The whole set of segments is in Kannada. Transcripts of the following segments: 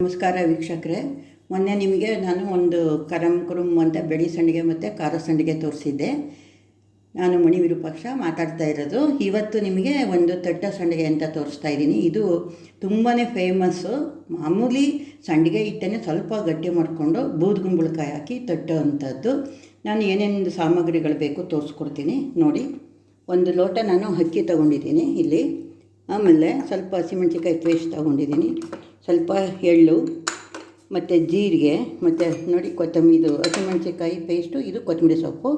ನಮಸ್ಕಾರ ವೀಕ್ಷಕರೇ, ಮೊನ್ನೆ ನಿಮಗೆ ನಾನು ಒಂದು ಕುರುಮ್ ಅಂತ ಬೆಳಿ ಸಂಡಿಗೆ ಮತ್ತು ಖಾರ ಸಂಡಿಗೆ ತೋರಿಸಿದ್ದೆ. ನಾನು ಮಣಿ ವಿರೂಪಾಕ್ಷ ಮಾತಾಡ್ತಾ ಇರೋದು. ಇವತ್ತು ನಿಮಗೆ ಒಂದು ತಟ್ಟ ಸಂಡಿಗೆ ಅಂತ ತೋರಿಸ್ತಾ ಇದ್ದೀನಿ. ಇದು ತುಂಬಾ ಫೇಮಸ್ಸು. ಮಾಮೂಲಿ ಸಂಡಿಗೆ ಹಿಟ್ಟನ್ನೇ ಸ್ವಲ್ಪ ಗಟ್ಟಿ ಮಾಡಿಕೊಂಡು ಬೂದುಗುಂಬಳಕಾಯಿ ಹಾಕಿ ತಟ್ಟೋ ಅಂಥದ್ದು. ನಾನು ಏನೇನು ಸಾಮಗ್ರಿಗಳು ಬೇಕು ತೋರಿಸ್ಕೊಡ್ತೀನಿ ನೋಡಿ. ಒಂದು ಲೋಟ ನಾನು ಅಕ್ಕಿ ತೊಗೊಂಡಿದ್ದೀನಿ ಇಲ್ಲಿ. ಆಮೇಲೆ ಸ್ವಲ್ಪ ಹಸಿಮೆಣ್ಸಿಕಾಯಿ ಪೇಸ್ಟ್ ತೊಗೊಂಡಿದ್ದೀನಿ, ಸ್ವಲ್ಪ ಎಳ್ಳು ಮತ್ತು ಜೀರಿಗೆ ಮತ್ತು ನೋಡಿ ಕೊತ್ತಂಬರಿ, ಇದು ಹಸಿಮೆಣ್ಸಿಕಾಯಿ ಪೇಸ್ಟು, ಇದು ಕೊತ್ತಂಬರಿ ಸೊಪ್ಪು,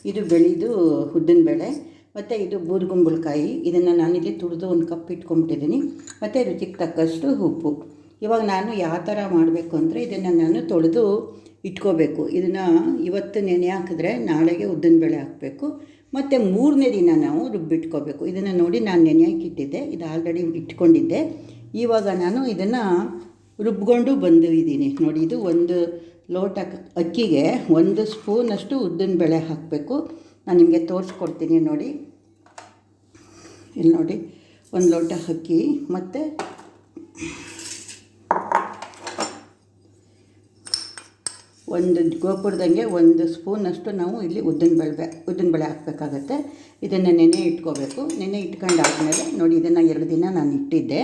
ಇದು ಬೆಳೆದು ಉದ್ದಿನಬೇಳೆ ಮತ್ತು ಇದು ಬೂದುಗುಂಬಳಕಾಯಿ. ಇದನ್ನು ನಾನಿಲ್ಲಿ ತುರಿದು ಒಂದು ಕಪ್ ಇಟ್ಕೊಂಡ್ಬಿಟ್ಟಿದ್ದೀನಿ. ಮತ್ತು ರುಚಿಗೆ ತಕ್ಕಷ್ಟು ಉಪ್ಪು. ಇವಾಗ ನಾನು ಯಾವ ಥರ ಮಾಡಬೇಕು ಅಂದರೆ, ಇದನ್ನು ನಾನು ತೊಳೆದು ಇಟ್ಕೋಬೇಕು. ಇದನ್ನು ಇವತ್ತು ನೆನೆ ಹಾಕಿದ್ರೆ ನಾಳೆಗೆ ಉದ್ದಿನಬೇಳೆ ಹಾಕಬೇಕು. ಮತ್ತು ಮೂರನೇ ದಿನ ನಾವು ರುಬ್ಬಿಟ್ಕೋಬೇಕು. ಇದನ್ನು ನೋಡಿ ನಾನು ನೆನೆ ಹಾಕಿಟ್ಟಿದ್ದೆ, ಇದು ಆಲ್ರೆಡಿ ಇಟ್ಕೊಂಡಿದ್ದೆ. ಇವಾಗ ನಾನು ಇದನ್ನು ರುಬ್ಕೊಂಡು ಬಂದಿದ್ದೀನಿ ನೋಡಿ. ಇದು ಒಂದು ಲೋಟ ಅಕ್ಕಿಗೆ 1 ಸ್ಪೂನಷ್ಟು ಉದ್ದಿನಬೇಳೆ ಹಾಕಬೇಕು. ನಾನು ನಿಮಗೆ ತೋರಿಸ್ಕೊಡ್ತೀನಿ ನೋಡಿ. ಇಲ್ಲಿ ನೋಡಿ, 1 ಲೋಟ ಅಕ್ಕಿ ಮತ್ತು ಒಂದು ಗೋಪುರದಂಗೆ 1 ಸ್ಪೂನಷ್ಟು ನಾವು ಇಲ್ಲಿ ಉದ್ದಿನಬೇಳೆ ಹಾಕಬೇಕಾಗತ್ತೆ. ಇದನ್ನು ನೆನೆ ಇಟ್ಕೋಬೇಕು. ನೆನೆ ಇಟ್ಕೊಂಡಾದ್ಮೇಲೆ ನೋಡಿ, ಇದನ್ನು 2 ದಿನ ನಾನು ಇಟ್ಟಿದ್ದೆ.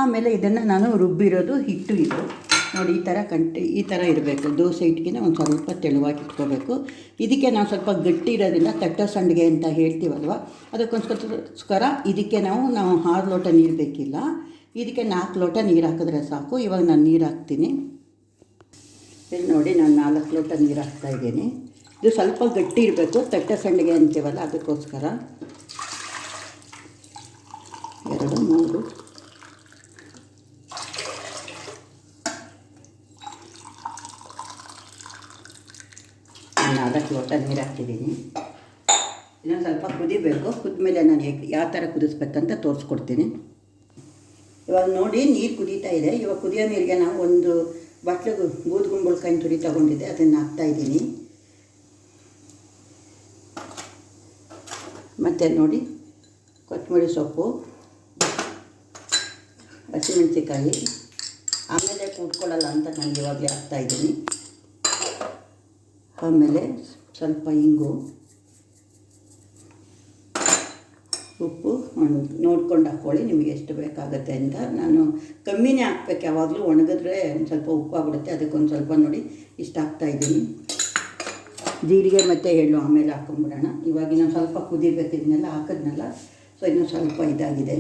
ಆಮೇಲೆ ಇದನ್ನು ನಾನು ರುಬ್ಬಿರೋದು ಹಿಟ್ಟು ಇದು ನೋಡಿ. ಈ ಥರ ಇರಬೇಕು. ದೋಸೆ ಹಿಟ್ಟಿಗೆ ಒಂದು ಸ್ವಲ್ಪ ತೆಳುವಾಗಿ ಇಟ್ಕೋಬೇಕು. ಇದಕ್ಕೆ ನಾವು ಸ್ವಲ್ಪ ಗಟ್ಟಿ ಇರೋದಿಲ್ಲ, ತಟ್ಟ ಸಂಡಿಗೆ ಅಂತ ಹೇಳ್ತೀವಲ್ವ, ಅದಕ್ಕೋಸ್ಕರ ಇದಕ್ಕೆ ನಾವು 6 ಲೋಟ ನೀರು ಬೇಕಿಲ್ಲ. ಇದಕ್ಕೆ 4 ಲೋಟ ನೀರು ಹಾಕಿದ್ರೆ ಸಾಕು. ಇವಾಗ ನಾನು ನೀರು ಹಾಕ್ತೀನಿ. ಇಲ್ಲಿ ನೋಡಿ, ನಾನು 4 ಲೋಟ ನೀರು ಹಾಕ್ತಾಯಿದ್ದೀನಿ. ಇದು ಸ್ವಲ್ಪ ಗಟ್ಟಿ ಇರಬೇಕು, ತಟ್ಟ ಸಂಡಿಗೆ ಅಂತೀವಲ್ಲ, ಅದಕ್ಕೋಸ್ಕರ 2 3 4 ಲೋಟ ನೀರು ಹಾಕ್ತಿದ್ದೀನಿ. ಇನ್ನೊಂದು ಸ್ವಲ್ಪ ಕುದಿಬೇಕು. ಕುದ್ಮೇಲೆ ನಾನು ಯಾವ ಥರ ಕುದಿಸ್ಬೇಕಂತ ತೋರಿಸ್ಕೊಡ್ತೀನಿ. ಇವಾಗ ನೋಡಿ, ನೀರು ಕುದೀತಾ ಇದೆ. ಇವಾಗ ಕುದಿಯೋ ನೀರಿಗೆ ನಾವು ಒಂದು ಬಟ್ಲಿಗೆ ಬೂದುಗುಂಬಳಕಾಯಿ ತುರಿ ತೊಗೊಂಡಿದ್ದೆ, ಅದನ್ನು ಹಾಕ್ತಾಯಿದ್ದೀನಿ. ಮತ್ತು ನೋಡಿ, ಕೊತ್ತಂಬರಿ ಸೊಪ್ಪು, ಹಸಿಮೆಣ್ಸಿಕಾಯಿ, ಆಮೇಲೆ ಕೂತ್ಕೊಳ್ಳಲ್ಲ ಅಂತ ನಾನು ಇವಾಗಲೇ ಹಾಕ್ತಾಯಿದ್ದೀನಿ. ಆಮೇಲೆ ಸ್ವಲ್ಪ ಇಂಗು, ಉಪ್ಪು ನೋಡ್ಕೊಂಡು ಹಾಕ್ಕೊಳ್ಳಿ, ನಿಮಗೆ ಎಷ್ಟು ಬೇಕಾಗುತ್ತೆ ಅಂತ. ನಾನು ಕಮ್ಮಿನೇ ಹಾಕ್ಬೇಕು ಯಾವಾಗಲೂ, ಒಣಗಿದ್ರೆ ಒಂದು ಸ್ವಲ್ಪ ಉಪ್ಪಾಗ್ಬಿಡುತ್ತೆ. ಅದಕ್ಕೊಂದು ಸ್ವಲ್ಪ ನೋಡಿ ಇಷ್ಟು ಹಾಕ್ತಾಯಿದ್ದೀನಿ. ಜೀರಿಗೆ ಮತ್ತು ಎಳ್ಳು ಆಮೇಲೆ ಹಾಕೊಂಬಿಡೋಣ. ಇವಾಗ ಇನ್ನೊಂದು ಸ್ವಲ್ಪ ಕುದಿಬೇಕು. ಇದನ್ನೆಲ್ಲ ಹಾಕಿದ್ನಲ್ಲ, ಸೊ ಇನ್ನೂ ಸ್ವಲ್ಪ ಇದಾಗಿದೆ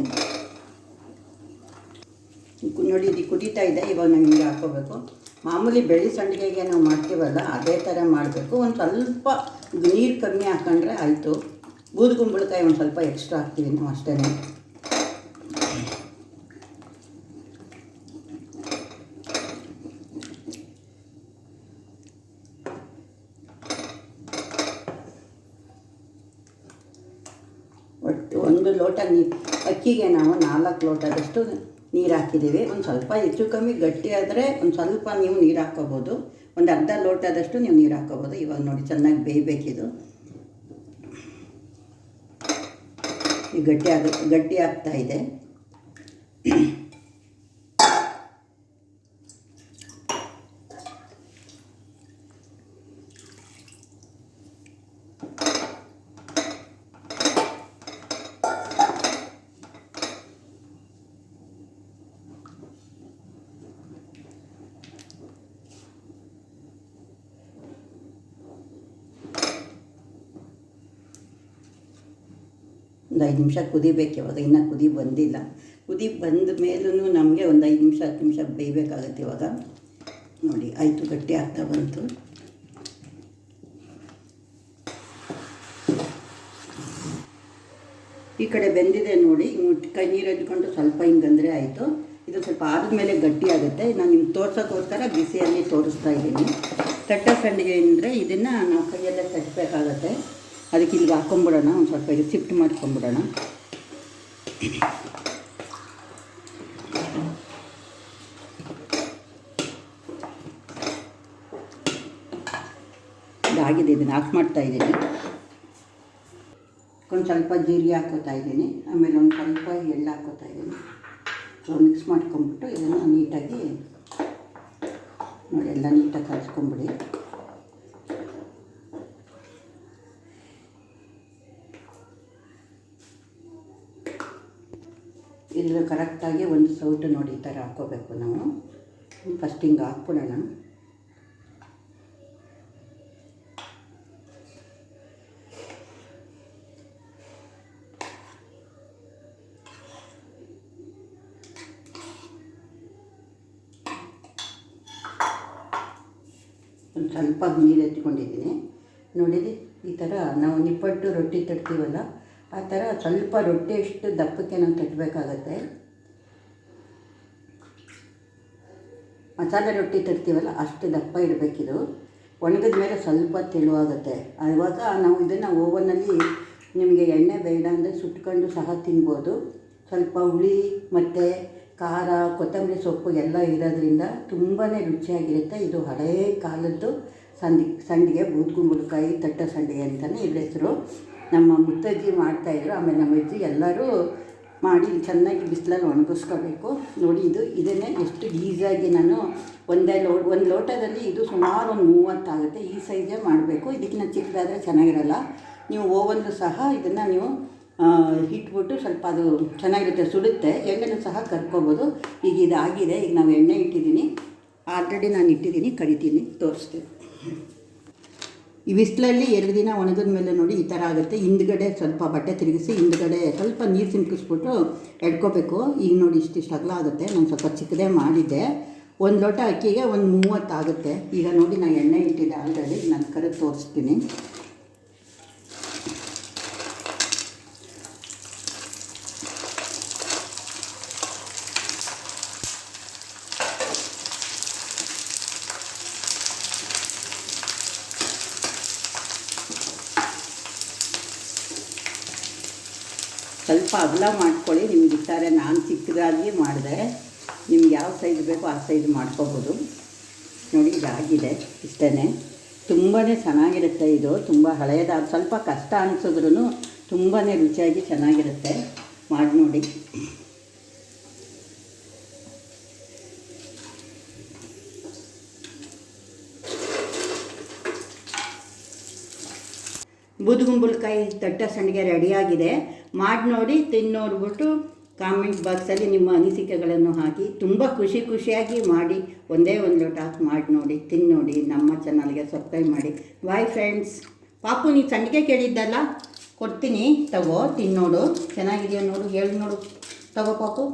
ನೋಡಿ. ಇದು ಕುದೀತಾ ಇದೆ. ಇವಾಗ ನಾವು ಹಿಂಗೆ ಹಾಕ್ಕೋಬೇಕು. ಮಾಮೂಲಿ ಬೆಳಿ ಸಂಡಿಗೆಗೆ ನಾವು ಮಾಡ್ತೀವಲ್ಲ, ಅದೇ ಥರ ಮಾಡಬೇಕು. ಒಂದು ಸ್ವಲ್ಪ ನೀರು ಕಮ್ಮಿ ಹಾಕ್ಕೊಂಡ್ರೆ ಆಯಿತು. ಬೂದುಗುಂಬಳಕಾಯಿ ಒಂದು ಸ್ವಲ್ಪ ಎಕ್ಸ್ಟ್ರಾ ಹಾಕ್ತೀವಿ ನಾವು, ಅಷ್ಟೇ. ಒಟ್ಟು 1 ಲೋಟ ನೀರು ಅಕ್ಕಿಗೆ ನಾವು 4 ಲೋಟದಷ್ಟು ನೀರು ಹಾಕಿದ್ದೀವಿ. ಒಂದು ಸ್ವಲ್ಪ ಹೆಚ್ಚು ಕಮ್ಮಿ ಗಟ್ಟಿ ಆದರೆ ಒಂದು ಸ್ವಲ್ಪ ನೀವು ನೀರು ಹಾಕ್ಕೋಬೋದು. ಒಂದು ಅರ್ಧ ಲೋಟದಷ್ಟು ನೀವು ನೀರು ಹಾಕ್ಕೋಬೋದು. ಇವಾಗ ನೋಡಿ, ಚೆನ್ನಾಗಿ ಬೇಯಬೇಕಿದು. ಗಟ್ಟಿ ಆಗ್ತಾ ಇದೆ. ಒಂದು 5 ನಿಮಿಷ ಕುದಿಬೇಕು. ಇವಾಗ ಇನ್ನೂ ಕುದಿ ಬಂದಿಲ್ಲ. ಕುದಿ ಬಂದ ಮೇಲೂ ನಮಗೆ ಒಂದು 5 ನಿಮಿಷ 10 ನಿಮಿಷ ಬೇಯಬೇಕಾಗತ್ತೆ. ಇವಾಗ ನೋಡಿ, ಆಯಿತು, ಗಟ್ಟಿ ಆಗ್ತಾ ಬಂತು. ಈ ಕಡೆ ಬೆಂದಿದೆ ನೋಡಿ. ಕೈ ನೀರು ಹಚ್ಕೊಂಡು ಸ್ವಲ್ಪ ಹಿಂಗಂದರೆ ಆಯಿತು. ಇದು ಸ್ವಲ್ಪ ಆದಮೇಲೆ ಗಟ್ಟಿ ಆಗುತ್ತೆ. ನಾನು ನಿಮ್ಗೆ ತೋರ್ಸೋಕ್ಕೋಸ್ಕರ ಬಿಸಿಯಲ್ಲಿ ತೋರಿಸ್ತಾ ಇದ್ದೀನಿ. ತಟ್ಟ ಸಂಡಿಗೆ ಅಂದರೆ ಇದನ್ನು ನಾವು ಕೈಯಲ್ಲೇ ತಟ್ಟಬೇಕಾಗತ್ತೆ. ಅದಕ್ಕೆ ಇಲ್ಲಿಗೆ ಹಾಕ್ಕೊಂಬಿಡೋಣ. ಒಂದು ಸ್ವಲ್ಪ ಇದು ಶಿಫ್ಟ್ ಮಾಡ್ಕೊಂಬಿಡೋಣ. ಇದಾಗಿದೆ. ಇದನ್ನು ಆಫ್ ಮಾಡ್ತಾಯಿದ್ದೀನಿ. ಒಂದು ಸ್ವಲ್ಪ ಜೀರಿಗೆ ಹಾಕ್ಕೋತಾ ಇದ್ದೀನಿ. ಆಮೇಲೆ ಒಂದು ಸ್ವಲ್ಪ ಎಳ್ಳು ಹಾಕ್ಕೋತಾ ಇದ್ದೀನಿ. ಮಿಕ್ಸ್ ಮಾಡ್ಕೊಂಬಿಟ್ಟು ಇದನ್ನು ನೀಟಾಗಿ ಎಲ್ಲ ನೀಟಾಗಿ ಕಲಿಸ್ಕೊಂಬಿಡಿ. ಇಲ್ಲಿ ಕರೆಕ್ಟಾಗಿ ಒಂದು ಸೌಟು ನೋಡಿ ಈ ಥರ ಹಾಕ್ಕೋಬೇಕು ನಾವು. ಫಸ್ಟ್ ಹಿಂಗೆ ಹಾಕ್ಬಿಡೋಣ. ಒಂದು ಸ್ವಲ್ಪ ನೀರು ಎತ್ಕೊಂಡಿದ್ದೀನಿ ನೋಡಿರಿ. ಈ ಥರ ನಾವು ನಿಪ್ಪಟ್ಟು ರೊಟ್ಟಿ ತಟ್ತೀವಲ್ಲ ಆ ಥರ ಸ್ವಲ್ಪ ರೊಟ್ಟಿ ಎಷ್ಟು ದಪ್ಪಕ್ಕೆ ನಾವು ತಟ್ಟಬೇಕಾಗತ್ತೆ. ಮಸಾಲೆ ರೊಟ್ಟಿ ತರ್ತೀವಲ್ಲ ಅಷ್ಟು ದಪ್ಪ ಇರಬೇಕಿದು. ಒಣಗಿದ ಮೇಲೆ ಸ್ವಲ್ಪ ತೆಳುವಾಗುತ್ತೆ. ಆವಾಗ ನಾವು ಇದನ್ನು ಓವನಲ್ಲಿ ನಿಮಗೆ ಎಣ್ಣೆ ಬೇಡ ಅಂದರೆ ಸುಟ್ಕೊಂಡು ಸಹ ತಿನ್ಬೋದು. ಸ್ವಲ್ಪ ಹುಳಿ ಮತ್ತು ಖಾರ, ಕೊತ್ತಂಬರಿ ಸೊಪ್ಪು ಎಲ್ಲ ಇರೋದ್ರಿಂದ ತುಂಬಾ ರುಚಿಯಾಗಿರುತ್ತೆ. ಇದು ಹಳೇ ಕಾಲದ್ದು ಸಂಡಿಗೆ, ಬೂದ್ಗುಂಬಳಕಾಯಿ ತಟ್ಟ ಸಂಡಿಗೆ ಅಂತಲೇ ಇದ್ರ ಹೆಸರು. ನಮ್ಮ ಮುತ್ತಜ್ಜಿ ಮಾಡ್ತಾಯಿದ್ರು. ಆಮೇಲೆ ನಮ್ಮ ಅಜ್ಜಿ ಎಲ್ಲರೂ ಮಾಡಿ ಚೆನ್ನಾಗಿ ಬಿಸಿಲಲ್ಲಿ ಒಣಗಿಸ್ಕೋಬೇಕು. ನೋಡಿ ಇದನ್ನೇ ಎಷ್ಟು ಈಸಿಯಾಗಿ ನಾನು ಒಂದು ಲೋಟದಲ್ಲಿ ಇದು ಸುಮಾರು ಒಂದು 30 ಆಗುತ್ತೆ. ಈ ಸೈಜೇ ಮಾಡಬೇಕು. ಇದಕ್ಕಿಂತ ಚಿಕ್ಕದಾದರೆ ಚೆನ್ನಾಗಿರಲ್ಲ. ನೀವು ಓವನ್ಲು ಸಹ ಇದನ್ನು ನೀವು ಇಟ್ಬಿಟ್ಟು ಸ್ವಲ್ಪ ಅದು ಚೆನ್ನಾಗಿರುತ್ತೆ, ಸುಡುತ್ತೆ. ಎಣ್ಣೆನೂ ಸಹ ಕರ್ಕೋಬೋದು. ಈಗ ಇದಾಗಿದೆ. ಈಗ ನಾವು ಎಣ್ಣೆ ಇಟ್ಟಿದ್ದೀನಿ, ಆಲ್ರೆಡಿ ನಾನು ಇಟ್ಟಿದ್ದೀನಿ, ಕರಿತೀನಿ, ತೋರಿಸ್ತೀನಿ. ಈ ಬಿಸಿಲಲ್ಲಿ 2 ದಿನ ಒಣಗಿದ ಮೇಲೆ ನೋಡಿ ಈ ಥರ ಆಗುತ್ತೆ. ಹಿಂದ್ಗಡೆ ಸ್ವಲ್ಪ ಬಟ್ಟೆ ತಿರುಗಿಸಿ ಹಿಂದ್ಗಡೆ ಸ್ವಲ್ಪ ನೀರು ಸಿಂಕಿಸ್ಬಿಟ್ಟು ಎಡ್ಕೋಬೇಕು. ಈಗ ನೋಡಿ ಇಷ್ಟಿಷ್ಟು ಅಗಲ ಆಗುತ್ತೆ. ನಾನು ಸ್ವಲ್ಪ ಚಿಕ್ಕದೇ ಮಾಡಿದ್ದೆ. 1 ಲೋಟ ಅಕ್ಕಿಗೆ ಒಂದು 30 ಆಗುತ್ತೆ. ಈಗ ನೋಡಿ ನಾನು ಎಣ್ಣೆ ಇಟ್ಟಿದ್ದೆ ಆಲ್ರೆಡಿ. ನಾನು ಕರೆದು ತೋರಿಸ್ತೀನಿ. ಸ್ವಲ್ಪ ಅಗಲ ಮಾಡ್ಕೊಳ್ಳಿ. ನಿಮ್ಗೆ ಇಟ್ಟಾರೆ ನಾನು ಚಿಕ್ಕದಾಗಿ ಮಾಡಿದೆ. ನಿಮ್ಗೆ ಯಾವ ಸೈಜ್ ಬೇಕೋ ಆ ಸೈಜ್ ಮಾಡ್ಕೋಬೋದು. ನೋಡಿ ಇದಾಗಿದೆ. ಇಷ್ಟೇ. ತುಂಬಾ ಚೆನ್ನಾಗಿರುತ್ತೆ. ಇದು ತುಂಬ ಹಳೆಯದಾದ ಸ್ವಲ್ಪ ಕಷ್ಟ ಅನಿಸಿದ್ರೂ ತುಂಬಾ ರುಚಿಯಾಗಿ ಚೆನ್ನಾಗಿರುತ್ತೆ. ಮಾಡಿ ನೋಡಿ. ಬೂದ್ಗುಂಬಳಕಾಯಿ ತಟ್ಟ ಸಂಡಿಗೆ ರೆಡಿಯಾಗಿದೆ. ಮಾಡಿ ನೋಡಿ, ತಿನ್ನೋಡ್ಬಿಟ್ಟು ಕಾಮೆಂಟ್ ಬಾಕ್ಸಲ್ಲಿ ನಿಮ್ಮ ಅನಿಸಿಕೆಗಳನ್ನು ಹಾಕಿ. ತುಂಬ ಖುಷಿಯಾಗಿ ಮಾಡಿ. ಒಂದೇ ಒಂದು ಲೋಟ ಹಾಕಿ ಮಾಡಿ ನೋಡಿ, ತಿಂದು ನೋಡಿ. ನಮ್ಮ ಚಾನಲ್ಗೆ ಸಬ್ಸ್ಕ್ರೈಬ್ ಮಾಡಿ. Bye friends. ಪಾಪು ನೀ ಸಂಡಿಗೆ ಕೇಳಿದ್ದಲ್ಲ, ಕೊಡ್ತೀನಿ, ತಗೋ, ತಿನ್ನೋಡು. ಚೆನ್ನಾಗಿದೆಯಾ ನೋಡು, ಹೇಳಿ ನೋಡು. ತಗೋ ಪಾಪು.